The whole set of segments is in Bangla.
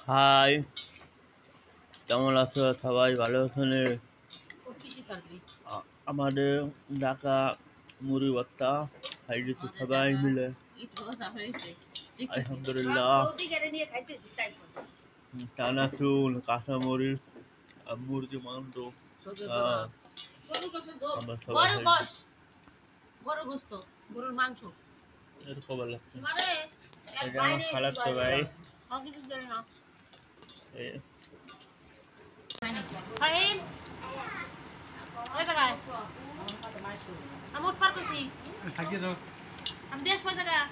হাই, কেমন আছো সবাই? ভালো আছেন? আমাদের ঢাকা মুড়ি ভর্তা খাই দিচ্ছি সবাই মিলে, আলহামদুলিল্লাহ। চানাচুর, কাঁচামরিচ আর মুরগি মাংস, আমরা সবাই গরুর মাংস এরকম লাগছে। এটা আমার খালাতো ভাই। আমি দেশ পয়সা টাকা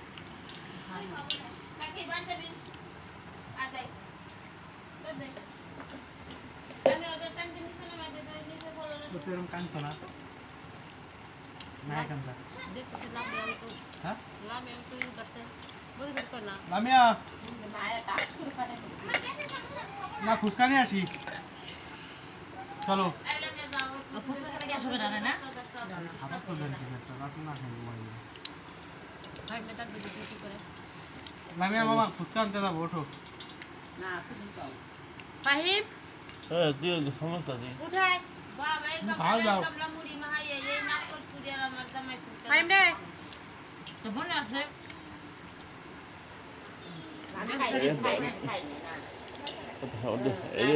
কান্ত না নাই কান্তা হ্যাঁ লামিয়া না ফুচকা নিয়ে আসি চলো খাবার তো দেন লামিয়া মামা ফুচকা আনতে যাবো ওঠো ফাহিম হ্যাঁ দিয়ে সমস্যা নেই। উঠাই খাও যাও ফাহিম রে তো মনে আছে এই